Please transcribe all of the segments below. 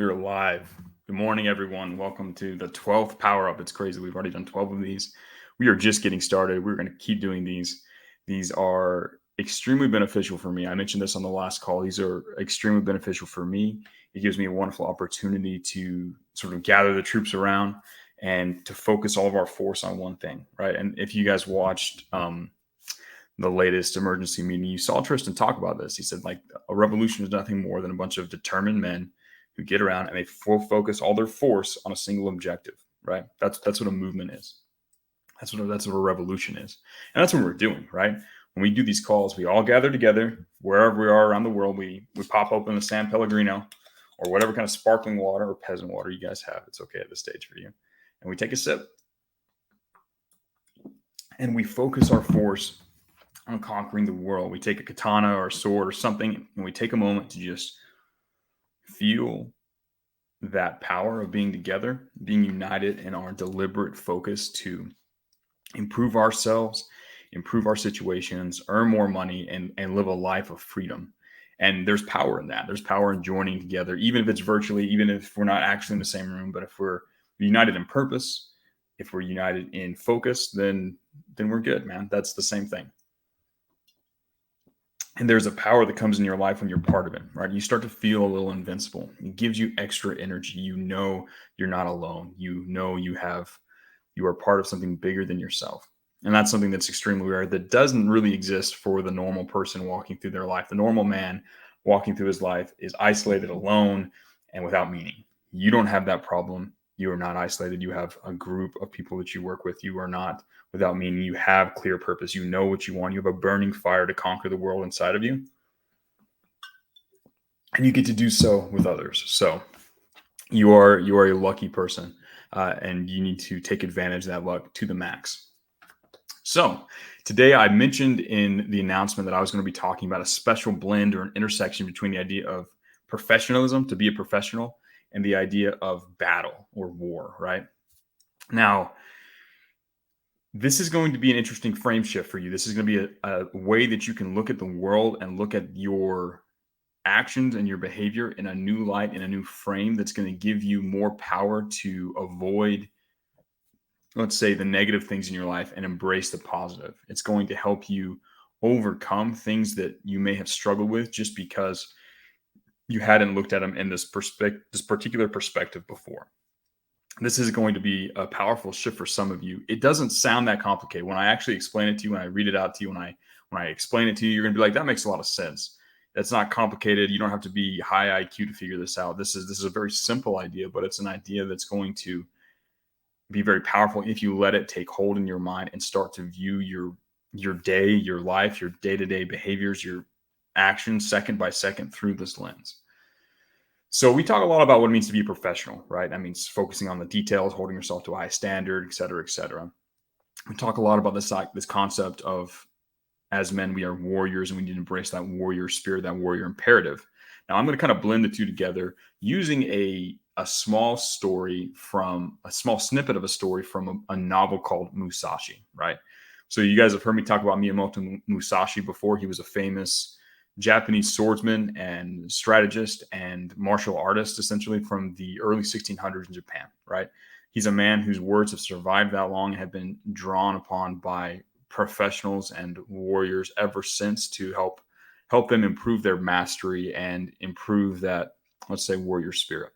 We are live. Good morning, everyone. Welcome to the 12th Power Up. It's crazy. We've already done 12 of these. We are just getting started. We're going to keep doing these. These are extremely beneficial for me. I mentioned this on the last call. These are extremely beneficial for me. It gives me a wonderful opportunity to sort of gather the troops around and to focus all of our force on one thing, right? And if you guys watched the latest emergency meeting, you saw Tristan talk about this. He said, like, a revolution is nothing more than a bunch of determined men who get around and they focus all their force on a single objective, right? That's what a movement is. That's what a revolution is. And that's what we're doing, right? When we do these calls, we all gather together wherever we are around the world. We pop open the San Pellegrino or whatever kind of sparkling water or peasant water you guys have. It's okay at this stage for you. And we take a sip. And we focus our force on conquering the world. We take a katana or a sword or something, and we take a moment to just feel that power of being together, being united in our deliberate focus to improve ourselves, improve our situations, earn more money, and live a life of freedom. And there's power in that. There's power in joining together, even if it's virtually, even if we're not actually in the same room. But if we're united in purpose, if we're united in focus, then we're good, man. That's the same thing. And there's a power that comes in your life when you're part of it, right? You start to feel a little invincible. It gives you extra energy. You know you're not alone. You know you are part of something bigger than yourself. And that's something that's extremely rare that doesn't really exist for the normal person walking through their life. The normal man walking through his life is isolated, alone, and without meaning. You don't have that problem. You are not isolated. You have a group of people that you work with. You are not without meaning. You have clear purpose. You know what you want. You have a burning fire to conquer the world inside of you. And you get to do so with others. So you are a lucky person, and you need to take advantage of that luck to the max. So today I mentioned in the announcement that I was going to be talking about a special blend or an intersection between the idea of professionalism, to be a professional, and the idea of battle or war, right? Now, this is going to be an interesting frame shift for you. This is going to be a way that you can look at the world and look at your actions and your behavior in a new light, in a new frame that's going to give you more power to avoid, let's say, the negative things in your life and embrace the positive. It's going to help you overcome things that you may have struggled with just because you hadn't looked at them in this particular perspective before. This is going to be a powerful shift for some of you. It doesn't sound that complicated. When I actually explain it to you, when I read it out to you, when I explain it to you, you're going to be like, that makes a lot of sense. That's not complicated. You don't have to be high IQ to figure this out. This is a very simple idea, but it's an idea that's going to be very powerful if you let it take hold in your mind and start to view your day, your life, your day-to-day behaviors, your actions second by second through this lens. So we talk a lot about what it means to be a professional, right? That means focusing on the details, holding yourself to a high standard, et cetera, et cetera. We talk a lot about this concept of, as men, we are warriors and we need to embrace that warrior spirit, that warrior imperative. Now, I'm going to kind of blend the two together using a small story from a small snippet of a story from a novel called Musashi, right? So you guys have heard me talk about Miyamoto Musashi before. He was a famous Japanese swordsman and strategist and martial artist, essentially from the early 1600s in Japan, right? He's a man whose words have survived that long and have been drawn upon by professionals and warriors ever since to help them improve their mastery and improve that, let's say, warrior spirit.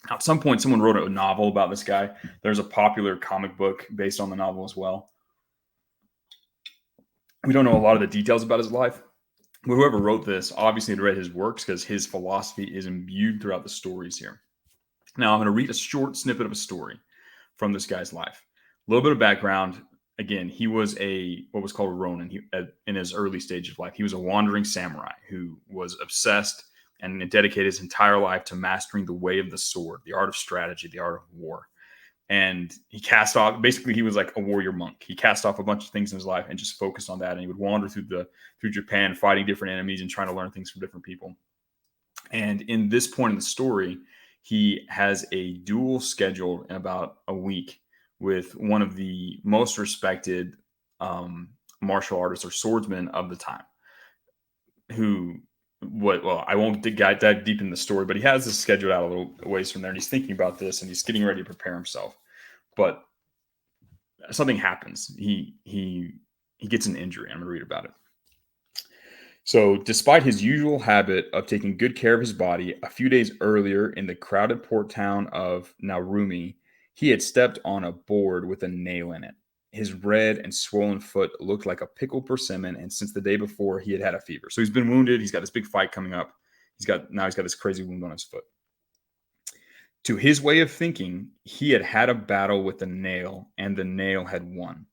Now, at some point, someone wrote a novel about this guy. There's a popular comic book based on the novel as well. We don't know a lot of the details about his life. But whoever wrote this obviously had read his works because his philosophy is imbued throughout the stories here. Now, I'm going to read a short snippet of a story from this guy's life. A little bit of background. Again, he was what was called a Ronin in his early stage of life. He was a wandering samurai who was obsessed and dedicated his entire life to mastering the way of the sword, the art of strategy, the art of war. And he cast off, basically he was like a warrior monk. He cast off a bunch of things in his life and just focused on that. And he would wander through Japan, fighting different enemies and trying to learn things from different people. And in this point in the story, he has a duel scheduled in about a week with one of the most respected martial artists or swordsmen of the time, who well, I won't dive deep in the story, but he has this scheduled out a little ways from there, and he's thinking about this, and he's getting ready to prepare himself. But something happens. He gets an injury. I'm going to read about it. So, despite his usual habit of taking good care of his body, a few days earlier in the crowded port town of Naurumi, he had stepped on a board with a nail in it. His red and swollen foot looked like a pickled persimmon, and since the day before, he had had a fever. So he's been wounded. He's got this big fight coming up. He's got this crazy wound on his foot. To his way of thinking, he had had a battle with the nail, and the nail had won.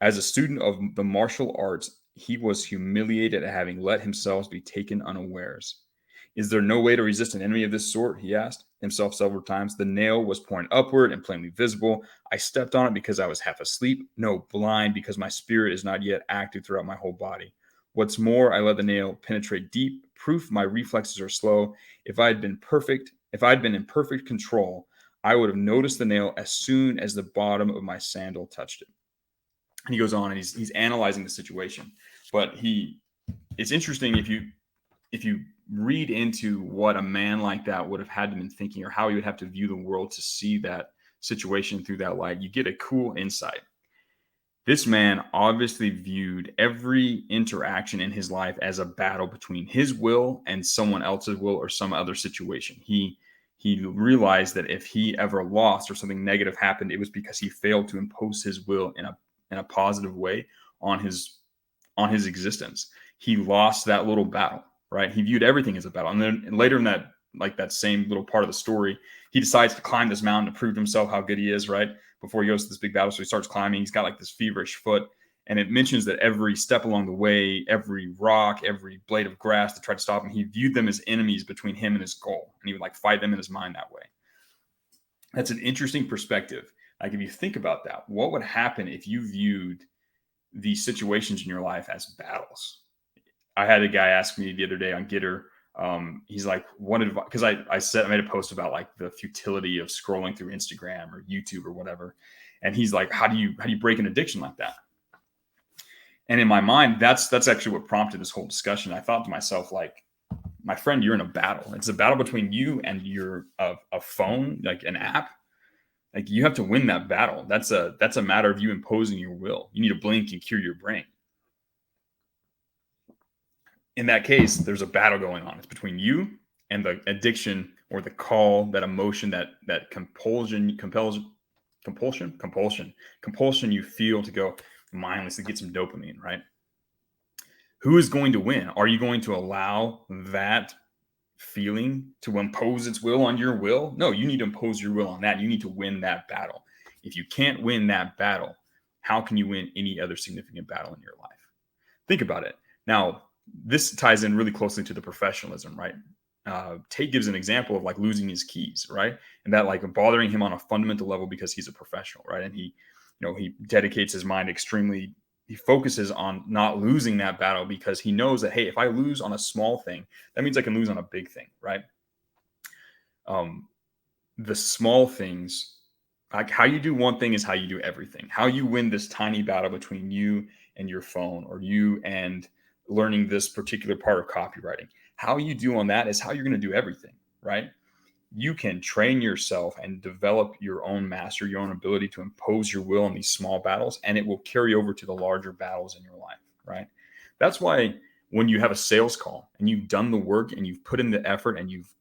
As a student of the martial arts, he was humiliated at having let himself be taken unawares. Is there no way to resist an enemy of this sort? He asked himself several times. The nail was pointed upward and plainly visible. I stepped on it because I was half asleep. No, blind because my spirit is not yet active throughout my whole body. What's more, I let the nail penetrate deep, proof my reflexes are slow. If I had been in perfect control, I would have noticed the nail as soon as the bottom of my sandal touched it. And he goes on and he's analyzing the situation. But it's interesting if you read into what a man like that would have had to been thinking, or how he would have to view the world to see that situation through that light, you get a cool insight. This man obviously viewed every interaction in his life as a battle between his will and someone else's will or some other situation. He realized that if he ever lost or something negative happened, it was because he failed to impose his will in a positive way on his existence. He lost that little battle, right? He viewed everything as a battle. And then later in that same little part of the story, he decides to climb this mountain to prove to himself how good he is, right? Before he goes to this big battle. So he starts climbing. He's got like this feverish foot. And it mentions that every step along the way, every rock, every blade of grass that tried to stop him, he viewed them as enemies between him and his goal. And he would like fight them in his mind that way. That's an interesting perspective. Like if you think about that, what would happen if you viewed these situations in your life as battles? I had a guy ask me the other day on Gitter. He's like, what advice? Because I made a post about like the futility of scrolling through Instagram or YouTube or whatever. And he's like, how do you break an addiction like that? And in my mind, that's actually what prompted this whole discussion. I thought to myself, like, my friend, you're in a battle. It's a battle between you and a phone, like an app. Like you have to win that battle. That's a matter of you imposing your will. You need to blink and cure your brain. In that case, there's a battle going on. It's between you and the addiction or the call, that emotion, that compulsion you feel to go mindlessly get some dopamine, right? Who is going to win? Are you going to allow that feeling to impose its will on your will? No, you need to impose your will on that. You need to win that battle. If you can't win that battle, how can you win any other significant battle in your life? Think about it. Now, this ties in really closely to the professionalism, right? Tate gives an example of like losing his keys, right? And that like bothering him on a fundamental level because he's a professional, right? And he dedicates his mind extremely. He focuses on not losing that battle because he knows that, hey, if I lose on a small thing, that means I can lose on a big thing, right? The small things, like how you do one thing is how you do everything. How you win this tiny battle between you and your phone, or you and learning this particular part of copywriting. How you do on that is how you're going to do everything, right? You can train yourself and develop your own mastery, your own ability to impose your will in these small battles, and it will carry over to the larger battles in your life, right? That's why when you have a sales call and you've done the work and you've put in the effort and you've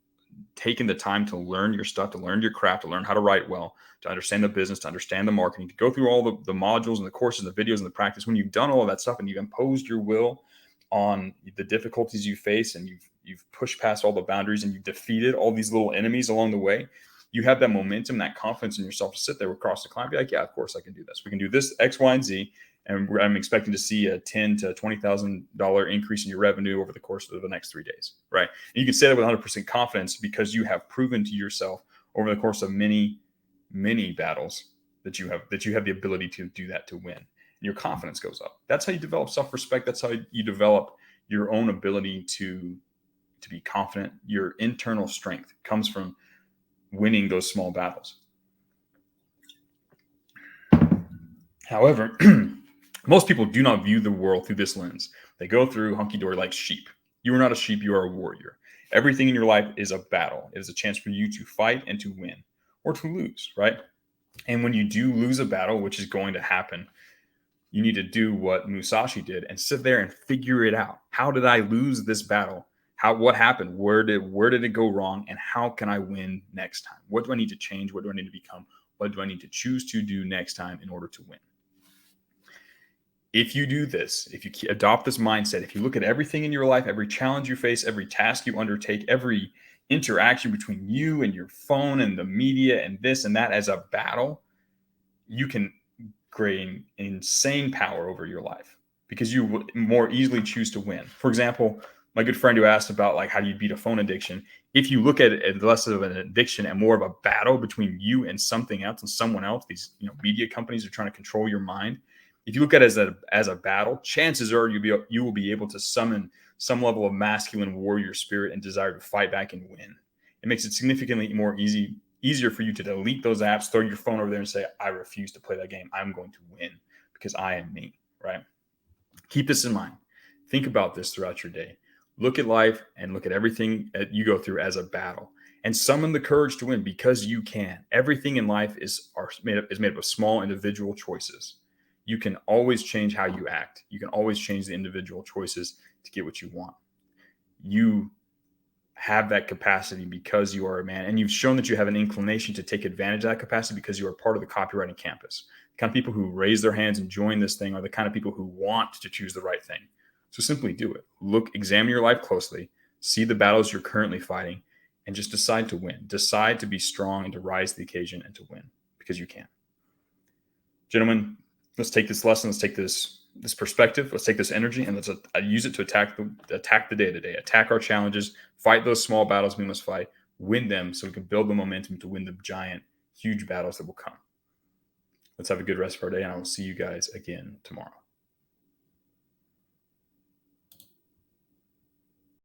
taken the time to learn your stuff, to learn your craft, to learn how to write well, to understand the business, to understand the marketing, to go through all the modules and the courses, the videos and the practice, when you've done all of that stuff and you've imposed your will on the difficulties you face and you've pushed past all the boundaries and you've defeated all these little enemies along the way, you have that momentum, that confidence in yourself to sit there across the client and be like, yeah, of course I can do this. We can do this X, Y, and Z. And I'm expecting to see a $10,000 to $20,000 increase in your revenue over the course of the next 3 days, right? And you can say that with 100% confidence because you have proven to yourself over the course of many, many battles that you have the ability to do that, to win. And your confidence goes up. That's how you develop self-respect. That's how you develop your own ability to be confident. Your internal strength comes from winning those small battles. However, most people do not view the world through this lens. They go through hunky-dory like sheep, You are not a sheep, you are a warrior. Everything in your life is a battle. It is a chance for you to fight and to win or to lose, right? And when you do lose a battle, which is going to happen, you need to do what Musashi did and sit there and figure it out. How did I lose this battle? What happened? Where did it go wrong? And how can I win next time? What do I need to change? What do I need to become? What do I need to choose to do next time in order to win? If you do this, if you adopt this mindset, if you look at everything in your life, every challenge you face, every task you undertake, every interaction between you and your phone and the media and this and that as a battle, you can gain insane power over your life because you would more easily choose to win. For example, my good friend who asked about like how do you beat a phone addiction, if you look at it as less of an addiction and more of a battle between you and something else and someone else, these media companies are trying to control your mind. If you look at it as a battle, chances are you will be able to summon some level of masculine warrior spirit and desire to fight back and win. It makes it significantly easier for you to delete those apps, throw your phone over there and say, I refuse to play that game. I'm going to win because I am me, right? Keep this in mind. Think about this throughout your day. Look at life and look at everything that you go through as a battle and summon the courage to win because you can. Everything in life is made up of small individual choices. You can always change how you act. You can always change the individual choices to get what you want. You have that capacity because you are a man, and you've shown that you have an inclination to take advantage of that capacity because you are part of the copywriting campus. The kind of people who raise their hands and join this thing are the kind of people who want to choose the right thing. So simply do it. Examine your life closely, see the battles you're currently fighting, and just decide to win. Decide to be strong and to rise to the occasion and to win because you can. Gentlemen, let's take this lesson. Let's take this perspective. Let's take this energy and let's use it to attack the day to day, attack our challenges, fight those small battles we must fight, win them so we can build the momentum to win the giant, huge battles that will come. Let's have a good rest of our day, and I will see you guys again tomorrow.